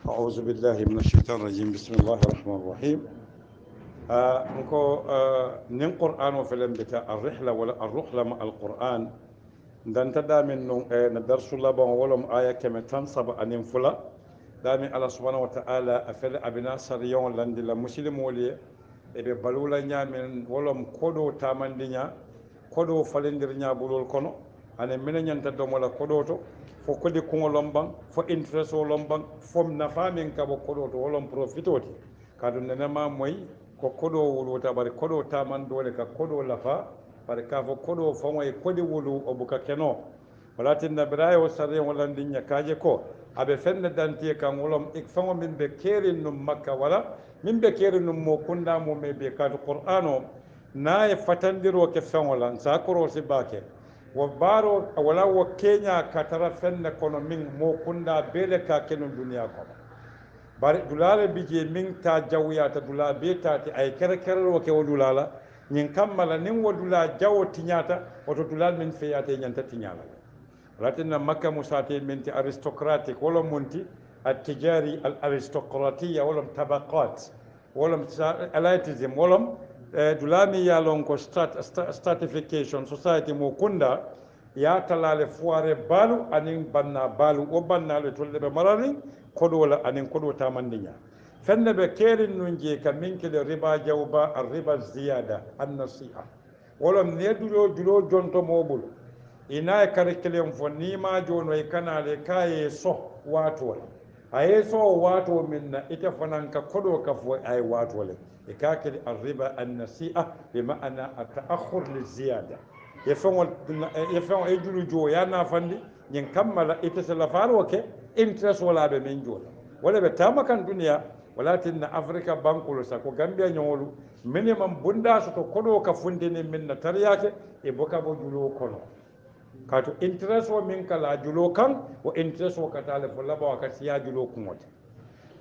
أعوذ بالله من الشيطان الرجيم بسم الله الرحمن الرحيم نكو نين قرآن وفلم بتاع الرحلة ولا الرحلة مع القرآن دان تدا من ندرس الله بان ولم آية كما تنصب أن فلا دامي الله سبحانه وتعالى أفل أبنا سريون لند المسلم ولي ebe balula nyamen wolom kodo tamandinya kodo falendirnya bulol kono ane minen nyanta do mola kodo to fo kodi ko lombang fo interest o lombang fom nafa min ka bo kodo to wolom profitoti kadu nenema moy ko kodo wuluta bari kodo taman dole ka kodo lafa bari ka fo kodo fo moy kodi wulu o buka keno walatin na birayo sarre wolandinya kaje ko abe fenne dantie kan wolom ik fango min be kerin num makka wala min be kerin num mo kunda mo me be kadu qur'ano na e fatandiro ke fangolan sa koro si bake wo baro wala wo kenya katara fenne kono min mo kunda bele ka kenun duniya ko bari dulale bije min ta jawya ta dula be ta ti ay kere kere wo ke wo dulala nyin kammala nin wo dula jawo tinyata woto dulal min feyate nyanta tinyala latinna makka musate minti aristocratic wala munti التجاري الارستقراطيه ولم طبقات ولم elitism ولم دولامي يالون كو stratification society mo kunda ya talale fuare balu anin banna balu o banna le tolle be marani kodo wala anin kodo tamandinya fenne be kerin nun je ka minke de riba jawba ar-riba ziyada an-nasiha wolom ne dulo jonto mobul ina e curriculum fo nima jono e kanale kaye so wato aye so wato minna ita fanan ka kodo ka fo ay wato le e ka kedi ar-riba an-nasi'a bi ma'ana at-ta'akhkhur li-ziyada ye fon e julu jo ya na fandi nyin kammala ita sala faro ke interest wala be min jola wala be tamakan duniya walatin na africa bankulo sa ko gambia nyolu minimum bunda so to kodo ka fundini minna tariyake e boka bo julo kono kato interest o min kala julo kan wo interest o katale fo laba wa kasiya julo kumote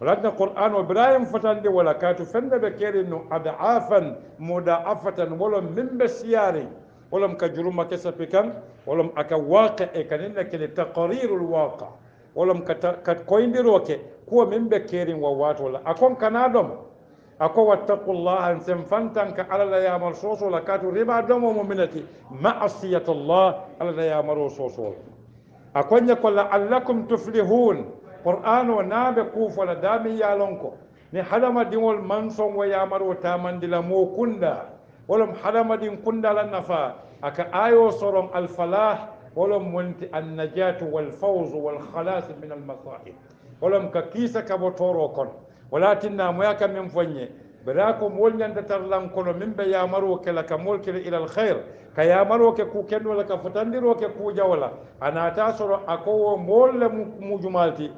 waladna qur'an o ibrahim fatande wala kato fende be keri no adafan mudafatan wala min be siyari wala ka juluma kesa pikan wala aka waqi e kanina kele taqrirul waqa wala ka koindiro ke ko min be keri wa wato la akon kanadom ako wattaqullaha sen fantanka ala la yamar soso la katu riba domo mu'minati ma'asiyatullah ala la yamar soso akonya ko la'allakum tuflihun qur'ano nabe kufa la dami yalonko ni hadama dingol manson wa yamar wa tamandila mo kunda wolom hadama din kunda la nafa aka ayo soron al falah wolom munti an najatu wal fawz wal khalas min al masa'ib wolom ka kisa ka botoro kon walatinna moyaka min fonye برako mol nyanda tarlan kono min be yamaro ke la kamol ke ila al khair ka yamaro ke ku kenno la ka futandiro ke ku jawla anata soro ako mol le mujumalti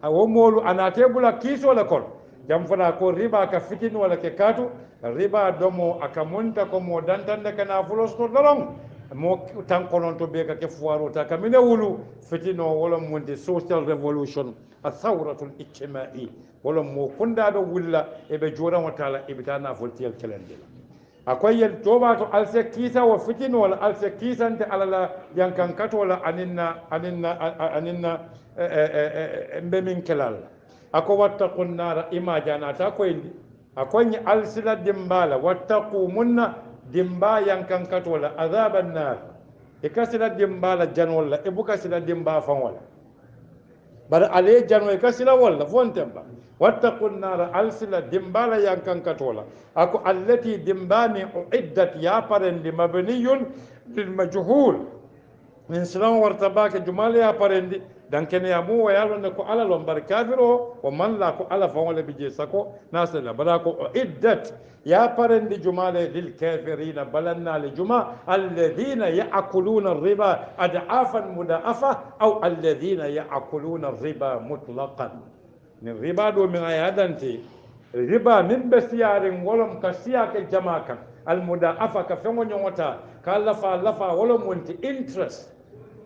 awo molu anate bula kiso la kon jam fana ko riba ka fitin wala ke katu riba domo akamunta ko mo dantande kana fulos to dolong mo tan konon to be ka ke fuaro ta kamine wulu fitino wala mundi social revolution athawratul ijtimai wala mo kunda do wulla e be joran wa taala e bitana voltiel kelende akoy yel toba to alse kisa wa fitino wala alse kisante alala yankan kato wala aninna mbe min kelal ako wattaqun nar ima janata ko indi akoy alsila dimbala wattaqu munna dimba yankan kato wala azaban nar e kasila dimbala jan wala e buka sila dimba fan wala bar ale jan e kasila wala fontemba wattaqu nar alsila dimbala yankan kato wala ako allati dimbani uiddat ya parendi mabniyun lil majhul min silan wartabaka jumala ya parendi dan kene ya mu wayalo ne ko ala lon bar kafiro o man la ko ala fa wala bije sako nasala barako iddat ya parendi jumale lil kafirina balanna li juma alladhina ya'kuluna ar-riba ad'afan muda'afa aw alladhina ya'kuluna ar-riba mutlaqan ni riba do min ayadanti riba min basiyarin wolom ka siyake jamakan al muda'afa ka fengo nyota ka lafa wolom wonti interest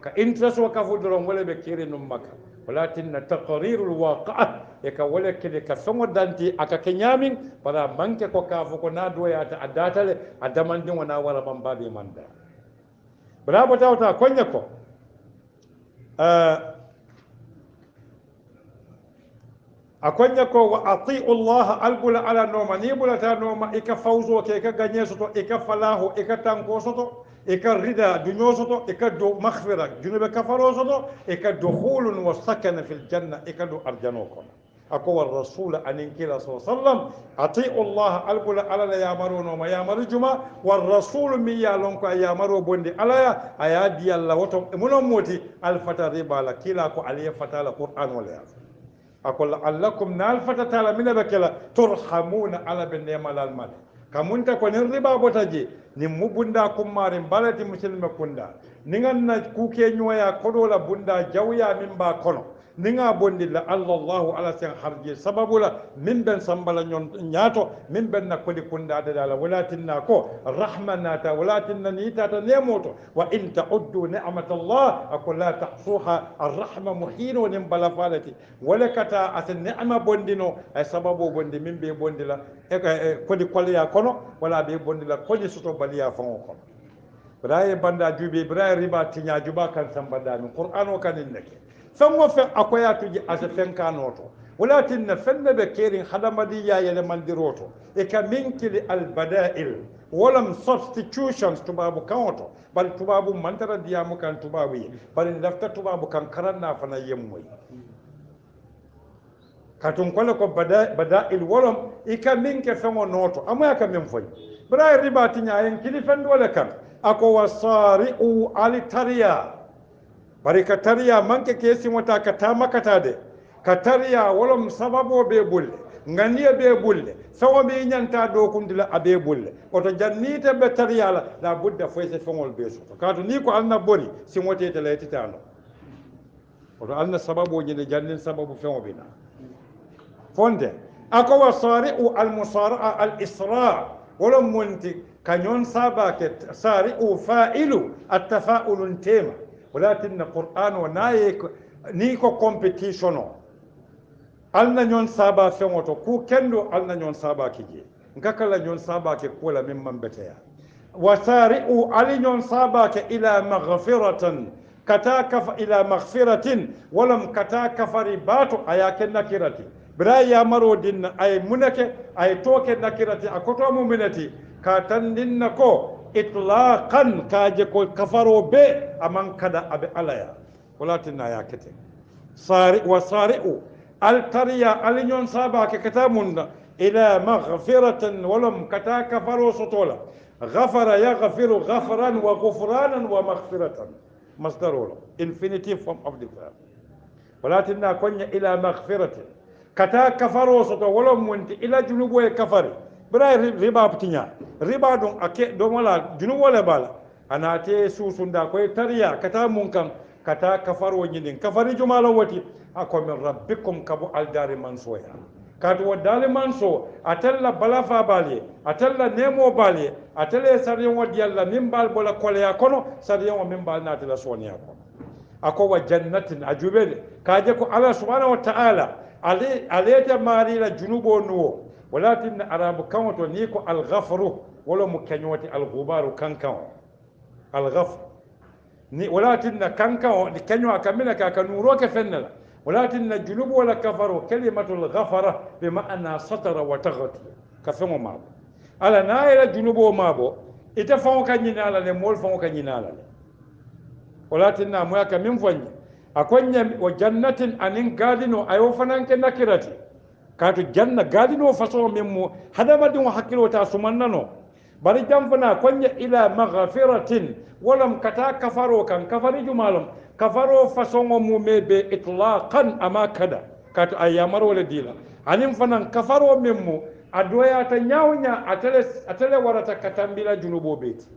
ka interest wa ka fudron wala be kire num maka walakin taqrirul waqa'a e ka wala kide ka songo danti aka kenyamin para manke ko ka fuko na doya ta adatale adamandin wana wala bambabe manda bravo tawta konya ko akonya ko wa atiu llaha albula ala noma ni bulata noma ika fawzo ke ika ganye soto ika falahu ika tanko soto ika rida dunyo soto ika do maghfira junube kafaro soto ika dukhulun wa sakana fil janna ika do arjano kono ako war rasul anin kila sallam atiu llaha albula ala la yamaru noma yamaru juma war rasul mi ya lon ko yamaru bondi ala ya ayadi alla woto munon moti al fatari bala kila ko aliya fatala qur'an wala ya أقول لعلكم نالفة تعالى من بكلا ترحمون على بالنعمة المال كمون تكون الربا بتجي نمبوندا كمارين بالتي مسلم كوندا نيغان كوكي نيويا كودولا بوندا جاويا من با كونو نيغا بوندي لا الله على سين حرجي سببولا من بن سامبالا نياتو من بن نكودي كوندا دالا ولاتنا كو رحمنا ولاتنا نيتا نيموتو وان تعدوا نعمه الله اقول لا تحصوها الرحمه محين ونبلا فالتي ولكتا ات النعمه بوندينو اي سببو بوندي من بي بوندي لا كودي كوليا كونو ولا بي بوندي لا كودي سوتو باليا فون كونو براي باندا جوبي براي ريبا تينيا جوبا كان سامبادا من قران وكان النكي فمو في أقويات أزفن كانوتو ولكن فن بكيرين خدمدي يا يلمن ديروتو إكا منكل البدائل ولم substitutions تبابو كانوتو بل تبابو منتر ديامو كان تبابي بل لفت تبابو كان كرنا فنا يموي كاتون كولكو بدائل ولم إكا منك فمو نوتو أما يكا منفوي براي رباتي نياين كلي فن ولا كان أكو وصارئو علي تريا bari ka tariya manke kesi mota ka tama katade ka tariya wolom sababo be bulle nganiya be bulle sawo be nyanta do kundila abe bulle oto jannite be tariya la budda foyse fongol be so kato ni ko alna boni si mote te layti tano oto alna sababo nyine jannin sababu fengo bina fonde ako wasari'u al musara'a al isra wolom munti kanyon saba ke sari'u fa'ilu at tafa'ulun tema ولكن القرآن ونايك نيكو كومبيتيشنو alna nyon saba fengoto ku kendo alna nyon saba kije ngakala nyon saba ke kula mimman beteya wasari'u ali nyon saba ke ila maghfiratan kataka ila maghfiratin walam kataka faribatu ayaken nakirati braya maro din ay munake ay toke nakirati akoto muminati katandinna ko itlaqan kaje ko kafaro be aman kada abe alaya walatinna ya kete wasari'u التريا أليون سابا كتامون إلى مغفرة ولم كتا كفروا سطولا غفر يغفر غفرا وغفرانا ومغفرة مصدر infinitive form of the verb ولكن كنا إلى مغفرة كتا كفروا سطولا ولم منت إلى جنوب كفر براي ربا بتنيا ربا دون أكي دوملا جنوب ولا بالا أنا تي سوسون دا كوي تريا كتامون كان كتا كفروا جنين كفر جمالا وتي ako min rabbikum kabu aldari mansoya kadu wadali manso atalla balafa bali atalla nemo bali atalla sariyon wadi alla min bal bola kolya kono sariyon min bal na tala soniya kono ako wa jannatin ajubele kaje ko Allah subhanahu wa ta'ala aleta mari la junubo nuwo walakin arabu kanwato ni ko al-ghafru wala mukanyoti al-ghubaru kankan al-ghafr ni walakin kankan kanyo akamina ka kanuro ke fennala ولكن الجنوب ولا كفروا كلمة الغفرة بمعنى سطر وتغطي كفمو مابو على نايل الجنوب ومابو إتفاو كان ينالا لمول فاو كان ينالا ولكن ناموياك من فني أكون وجنة أنين قادنو أيو فنان كنكرتي كاتو جنة قادنو فصو ممو هذا ما دون حكيلو تاسماننو bari jamfana konya ila maghfiratin walam kata kafaro kan kafari jumalum kafaro fasongo mumebe itlaqan ama kada kat ayamar wala dila anim fanan kafaro memmu adoya ta nyawnya atele warata katambila junubo beti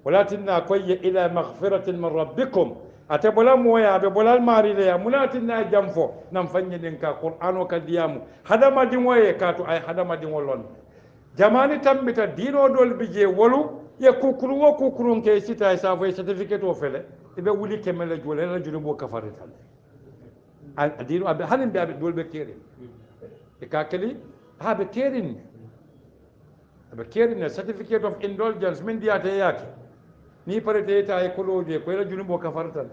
walatinna konya ila maghfiratin min rabbikum atebola moya be bolal mari le mulatinna jamfo nam fanye den ka qur'ano kadiyamu hadama dimoye katu ay hadama dimolon jamani tambita dino dol bije wolu ye kukuru wo kukurun ke sita sa fo certificate o fele ibe wuli kemele jole la julu bo kafarita adino abe hanin be abe dol be kere e ka kali ha be kerin abe kerin certificate of indulgence min diata yake ni parete ta e koloje ko la julu bo kafarita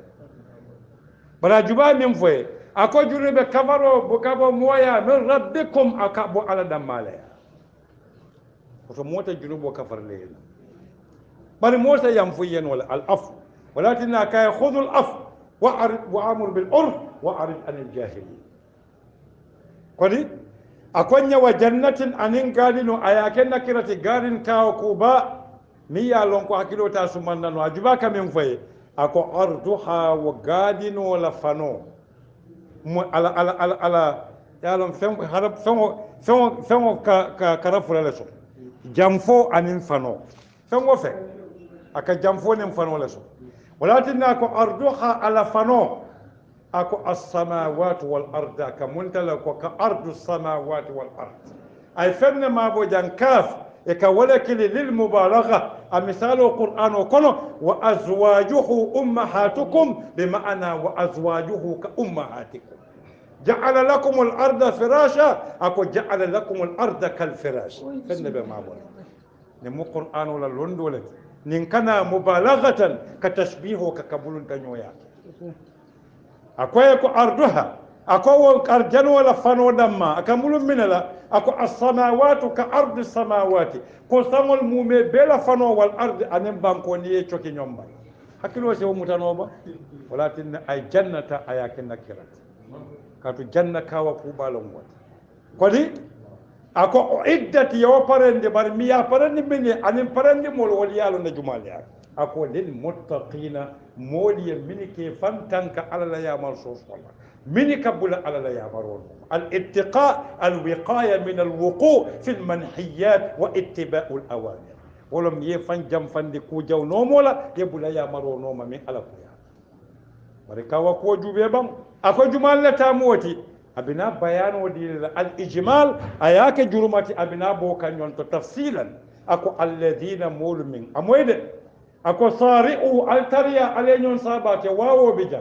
bara juba min foye ako junube kafaro bukabo moya min rabbikum akabo ala dammale oto mota junubo kafarle bari mota yam fuyen wala al af walakin ka khudhu al af wa amur bil urf wa arid an al jahilin kodi akonya wa jannatin anin gadino ayake nakirati gadin kawo kuba mi ya lon ko hakilo ta sumanna no ajuba kamen faye ako arduha wa gadino la fano ala ya lon fen harab fen ka karafula leso jamfo anin fano fen wo fe aka jamfo nin fano leso walakin ako arduha ala fano ako as-samawati wal arda ka muntala ko ka ardu as-samawati wal ard ay fenne ma bo jankaf e ka wala kili lil mubalagha amisalu qur'an wa kono wa azwajuhu ummahatukum bima'ana wa azwajuhu ka ummahatikum ja'ala lakum al arda firasha ako ja'ala lakum al arda kal firash fenne be ma bo ne mu qur'an wala londole nin kana mubalaghatan ka tashbihu ka kabulun tanyoya akoye ko arduha ako arjano wala fano damma akamulum minala ako as-samawati ka ardi samawati ko sangol mume bela fano wal ardi anen banko ni e coki nyomba hakilo se mutanoba walakin ay jannata ayakin nakirat katu janna kawa kubalon wata kodi ako iddat yo parende bar miya parende minni anen parende mol wal yalo na jumaliya ako lil muttaqina moliye minike fantanka alala yamal sosola minika bula alala yamarol al-ittiqa al-wiqaya min al-wuqu fi al-manhiyat wa ittiba'u al-awamir wolom ye fan jam fandi ku jaw no mola ye bula yamaro no ma min ala ko ya bari kawa ko jube bam ako jumal la tamoti abina bayano dil al-ijmal ayake jurumati abina bo kanyon to tafsilan ako alladhina mulmin amoyde ako sari'u altariya alenyon sabate wawo bija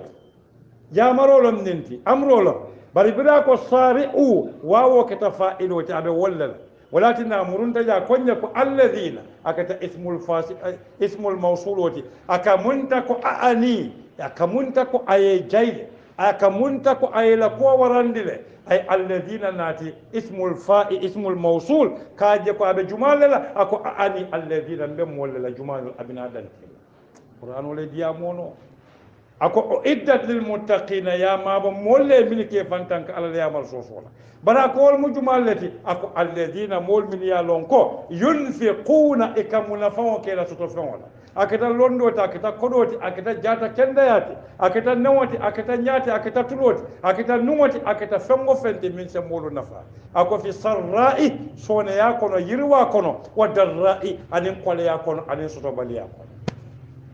jamarolom ninti amrolo bari bida ko sari'u wawo kata fa'ilo ta abe wallal walakin amurunta ja konya ko alladhina akata ismul mawsuloti akamunta ko aani akamunta ko aye jayle akamunta ko ayela ko warandile ay alladhina nati ismul mawsul kaje ko abe jumalala ako ani alladhina bem wala jumal abina dan qur'an wala diamono ako iddat lil muttaqina ya ma ba molle milike fantanka ala ya mal sosola bara ko wal mujmalati ako alladhina mol min ya lonko yunfiquna ikamuna fawo kela soto fawo akata londoti akata kodoti akata jata kendayati akata nawati akata nyati akata tuloti akata numoti akata fengo fente min se molu nafa ako fi sarra'i sone ya kono yirwa kono wa darra'i anin kole ya kono anin soto bali ya kono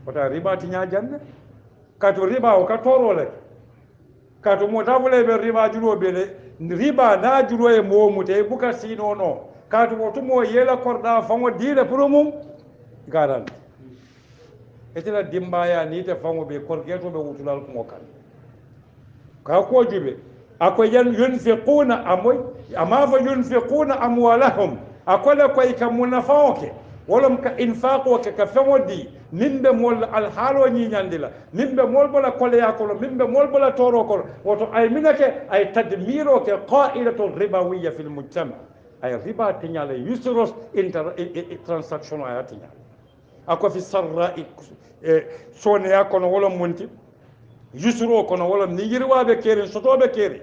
wata riba ti nya janne kato riba o ka torole kato mo tabule be riba julo bele riba na julo e mo mute buka sino no kato mo tumo yela korda fango dile purumum garan etela dimbaya ni te fango be korgeto be wutulal ko kan ka ko jube ako yunfiquna amoy ama fa yunfiquna amwalahum akola ko ikamuna fawke wolom ka infaqo ka famodi nimbe mol al halo ni nyandila nimbe mol bola kole yakolo nimbe mol bola toro ko woto ay minake ay tadmiro ke qa'idatu ribawiyya fil mujtama ay riba tinyala yusros transaction ayatinya ako fi sarra'i sone yakono wolom munti yusro kono wolom ni yirwabe kere sotobe kere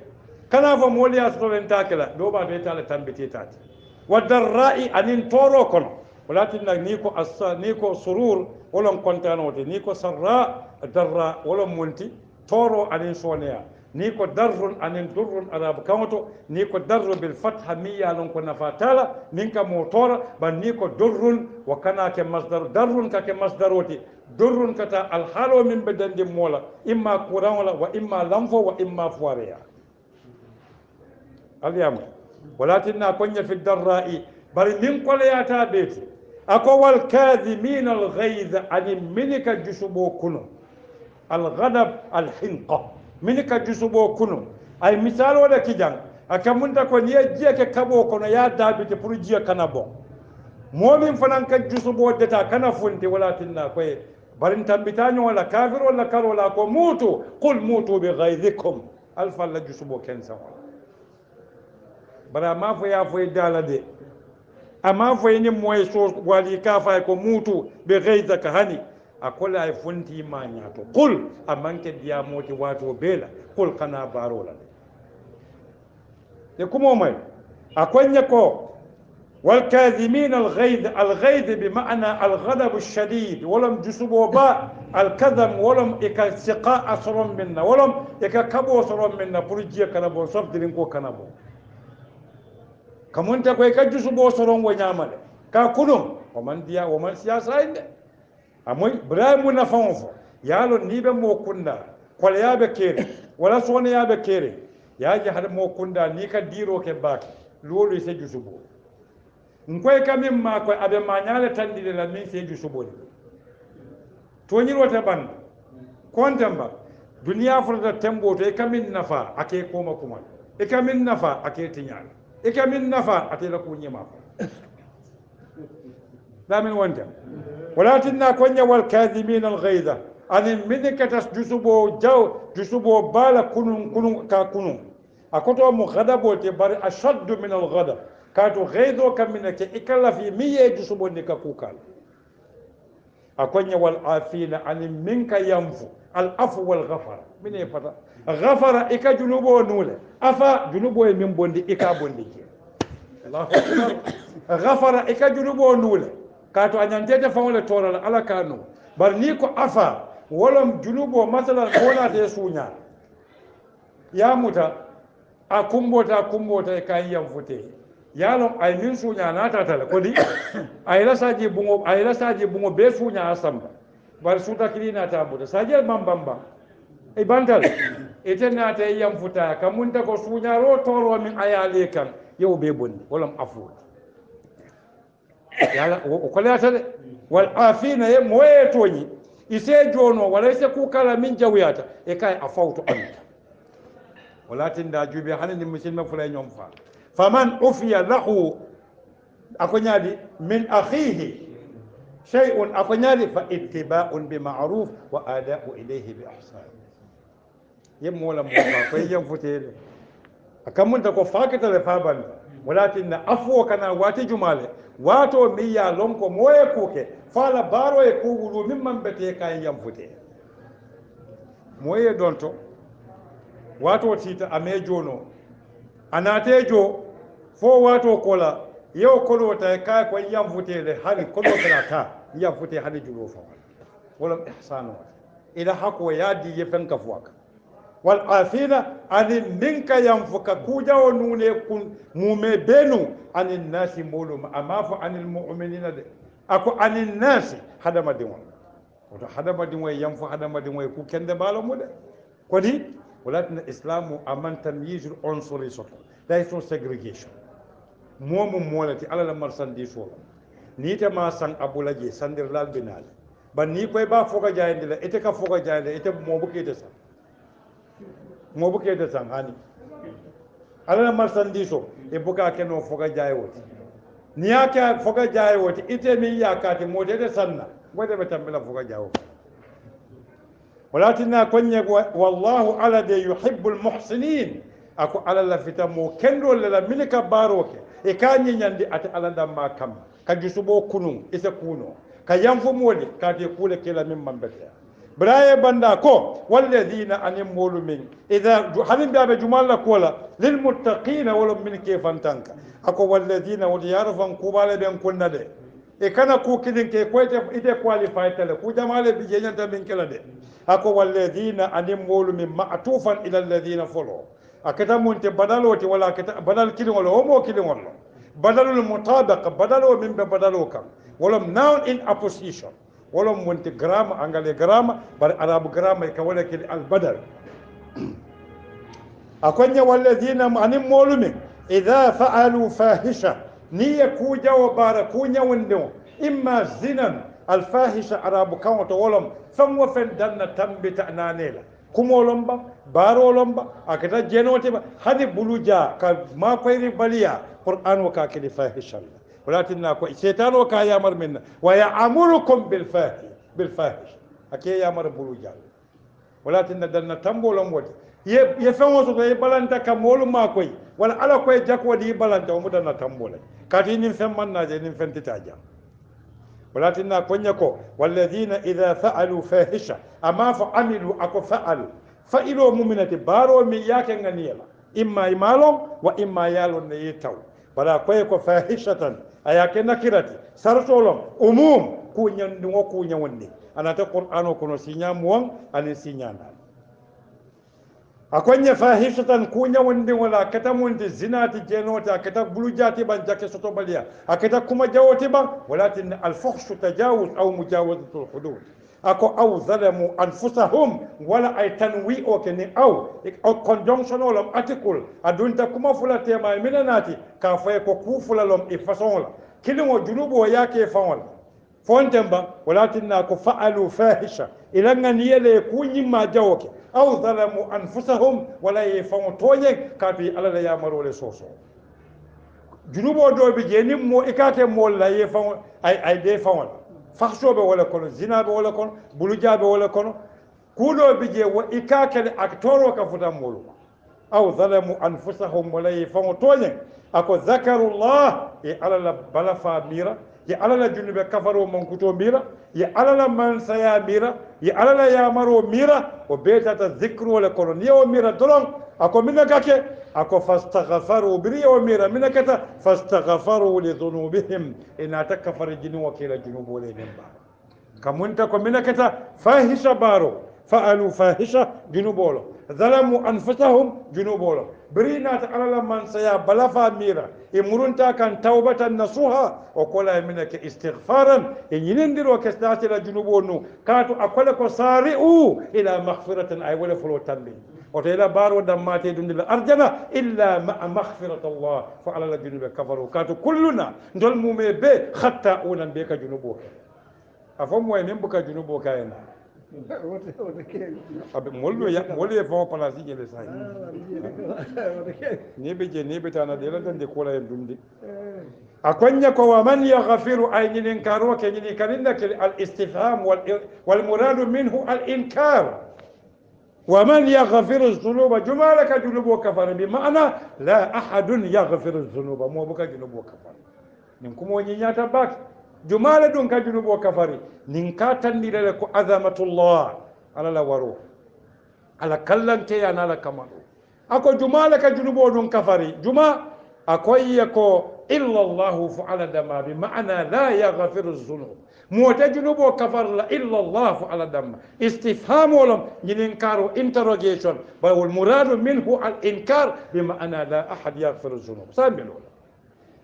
kana fa mol ya soto lentakela do ba be tala tambiti tati wadarra'i anin toro kono ولكن نيكو نيكو سرور ولم كونتانوتي نيكو سراء درا ولم منتي تورو انين سونيا نيكو در انين در اراب كاونتو نيكو در بالفتح ميا لون كنا فاتالا نينكا موتور بل نيكو در وكنا كمصدر در كمصدروتي در كتا الحالو من بدن دي مولا اما قران ولا واما لنفو واما فواريا اليوم ولكن كنا في الدراء بل من قلياتا بيتي ako wal kadhimin al ghayz ani minika jusubo kuno al ghadab al hinqa minika jusubo kuno ay misalo da kijang akamunta ko niya jiya ke kabo kono ya dabite pour jiya kana bon momin fanan ka jusubo deta kana funti wala tinna koy barin tambitanyo wala kafir wala karo la ko mutu qul mutu bi ghayzikum alfa la jusubo ken sa bara ma fo ya fo dala de amma fo ni moy so wali ka fa ko mutu be geyza ka hani akola ay funti ma nyato qul amanke diya moti wato bela qul kana barola de kumo may akonya ko والكاذمين الغيظ الغيظ بمعنى الغضب الشديد ولم جسبوا با الكذب ولم إكسقاء صرم منا ولم إككبو صرم منا برجيا كنبو صف دلنكو كنبو كمون تكو إكجسبو صرم ونعمل كاكونم ومن ديا ومن سياسة إنده أموي برايم نفانفو يالو نيبه مو كندا كولا يابه كيري ولا سوني يابه كيري ياجي هذا مو كندا نيكا ديرو كباك لولو يسجسبو nkoy kamin ma ko abe ma nyaale tandide la min seju suboni to nyir wata ban kontamba duniya furta tembo to e kamin nafa ake koma kuma e kamin nafa ake tinyal e kamin nafa ate la ko nyima la min wonta walakinna kunya wal kadhimin al ghaiza an min katas jusubo jaw jusubo bala kunun ka kunun akoto mu ghadabo te bari ashaddu min al ghadab kato gaido kamina ke ikalla fi miye jusubo ni ka kukal akonya wal afina an minka yanfu al afu wal ghafara mine fata ghafara ika junubo nule afa junubo e min bondi ika bondi ke Allahu akbar ghafara ika junubo nule kato anyantete fawle toral ala kanu bar ni ko afa wolom junubo masalan wala te sunya ya muta akumbota e kan yanfute yalon ay min suña natatala kodi ayla saji bungo be suña asamba bar suta kili nata buda saji bambamba e bantal ete nata yam futa kamunta ko suña ro toro min ayale kan yow be bonni wolam afu yala o kolata de wal afina ye moye toñi ise jono wala ise ku kala min jawyata e kay afawtu anta walatin da jubi hanin musulma fulay ñom fa faman ufiya lahu akonyadi min akhihi shay'un akonyadi fa ittiba'un bi ma'ruf wa ada'u ilayhi bi ihsan yemola mo fa yem futele akamunta ko fakata le faban walakin afwo kana wati jumale wato miya lonko moye kuke fala baro e kugulu mimman bete kay yam fute moye donto wato tita amejono anatejo fo wato kola yew kolo ta ka ko yam futele hali kolo ta yam fute hali julo fa wala ihsanu ila hako yadi yefen ka fuaka wal afina anin minka yanfuka kuja wonune kun mume benu anin nasi mulum amafu anil mu'minina de ako anin nasi hadama de won oto hadama de way yamfu hadama de way ku kende balo mude kodi walatin islamu aman tamyizul unsuri soto layso segregation momu molati ala la marchandise wala ni te ma sang abulaje sandir lal binal ban ni koy ba foga jayande la ete ka foga jayande ete mo bukete sa mo buke da sanhani ala marsandiso e buka keno foga jaywoti ni yaka foga jaywoti ite min yakati modede sanna gode be tambila foga jawo walakinna kunya wallahu ala de yuhibbul muhsinin ako ala la fitamo kendo la milika baroke e kanyi nyandi ate ala damma kam ka jusubo kunun isa kuno ka yanfu modi ka te kula kila min mambete براي بنداكو والذين أنم مولمين إذا حلم باب جمال كولا للمتقين ولم من كيف أنتنك أكو والذين وليعرفن كوبال بين كنا ده إكنا كو كدين كي كويت إذا كواليفايت له كو جمال بيجينا تبين كلا ده أكو والذين أنم مولمين معطوفا إلى الذين فلو أكتا منت بدلوتي ولا كتا بدل كلم ولا هم كلم ولا بدل المطابق بدلوا من بدلوا كم ولم noun in opposition ولو منت جرام أنجلي جرام بل عرب جرام يكوّل كل البدل أكوني والذين أنهم مولمين إذا فعلوا فاحشة نية كوجا وباركونيا وندو إما زنا الفاحشة عرب كون تولم ثم فندنا تنبت نانيلا كمولمبا بارولمبا أكذا جنوتي هذه بلوجا كما كيري بليا قرآن وكاكلي فاحشة ولكن شيطان وكا يامر منا ويأمركم بالفاحش أكي يامر بلوجال ولكن دلنا تنبولم ودي ye feŋo soto ye balanta ka moolu maa koy walla ala koye jakko di balanta o mutana tambole kati nin feŋ man naje nin feŋ tita jam walatinna koñe ko walladina ida faalu fahisha ama fo amilu ako faalu fa'ilo muminati baaro mi yake nganiyala imma imalon wa imma yalon ne yitaw wala koye ko fahishatan ayake nakirati sartolom umum ku ñandingo ku ñawondi anata qur'ano kono siña muwan ani siñana akonya fahishatan ku ñawondi wala kata mundi zinati jenota kata bulujati ban jake soto baliya akata kuma jawoti ban walakin al fuhshu tajawuz aw mujawazatu al hudud ako aw zalamu anfusahum wala ay tanwi o keni aw conjunction olam article adunta kuma fula tema minanati ka fay ko ku fula lom e façon la kilimo junubo yake fawol fontemba walatinna ko fa'alu fahisha ila nganiyele ku nyimma jawoke aw zalamu anfusahum wala yafon toye kafi ala ya marole soso junubo do be jeni mo ikate mo la yafon ay de fawol fakhshobe wala kono zinabe wala kono bulujabe wala kono kudo be je wa ikake aktoro ka futa molu aw zalamu anfusahum wala yafon toye ako zakarullah e ala la balafa mira ye alala junube kafaro mankuto mira ye alala mansaya mira ye alala yamaro mira o betata zikru wala kono ni o mira dolon ako mina kake ako fastaghfaru biri o mira mina kata fastaghfaru li dhunubihim ina takafar jinu wakila junubo le nemba kamunta ko mina kata fahisha baro fa'alu fahisha junubolo ظلموا أنفسهم جنوبهم برينا على من سيا بلفا ميرا إمرنتا كان توبة نصوها وقال منك استغفارا إن يندر وكسنات إلى جنوبون كاتو أقولك سارئوا إلى مغفرة أي ولا فلو تنبي وتيلا بارو دماتي دون الأرجنة إلا مع مغفرة الله فعلى الجنوب كفروا كاتو كلنا دول مومي بي خطاؤنا بك جنوبه أفهم وين بك جنوبه كاينا molu ye fɛn o palasi jele sa ni be je ni be tana de lan de kola en dumdi akonya ko wa man yaghfiru ay nin karo ke ni kaninda ke al istifham wal murad minhu al inkar wa man yaghfiru dhunuba jumalaka junubu kafara bi ma'ana la ahadun yaghfiru dhunuba mo buka junubu kafara nin kuma woni nyata bak jumala dun ka junubo kafari nin ka tandire ko azamatullah ala la waro ala kallante ya nala kamado ako jumala ka junubo dun kafari juma akoy ko illa allah fa'ala dama bi ma'ana la yaghfiru dhunub mota junubo kafar la illa allah fa'ala dama istifham wala nin karo interrogation ba wal murad minhu al inkar bi ma'ana la ahad yaghfiru dhunub sabilo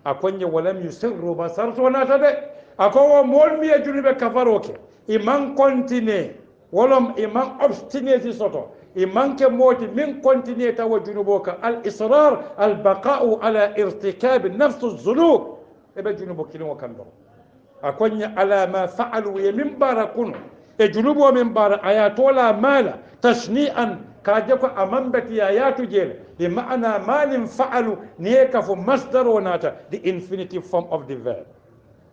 akonye walam yusirru basartu natade akowo mol mi junube kafaroke iman continue wolom iman obstinate soto iman ke moti min continue tawa junuboka al israr al baqa'u ala irtikab nafs az-zunub ebe junubo kilimo kando akonya ala ma fa'alu ya min barakun e junubo min bara ayatola mala tashni'an kaje ko amambati ayatu jele bi ma'ana malin fa'alu ne kafu masdar wonata the infinitive form of the verb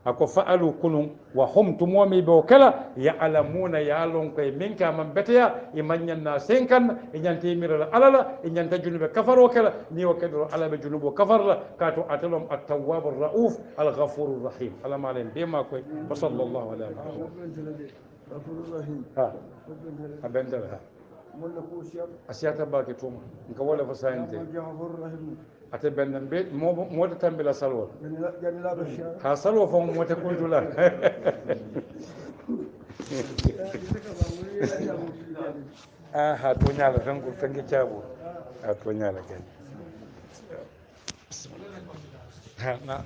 ako fa'alu kunun wa hum tumomi be kala ya'lamuna yalon koy min ka man beteya e manyan na senkan e nyanti mirala alala e nyanta junube kafaro kala ni o kedro ala be junubo kafarla kato atalom at-tawwab ar-rauf al-ghafur ar-rahim ala malen be ma koy wa sallallahu ala muhammad ha abendala ha asiyata baki tuma nka wala fasayante ate bennan be mota tambila salwol ha salwo fon mota kuntula ha to nyala tan ko tangi chabo ha to nyala ken ha na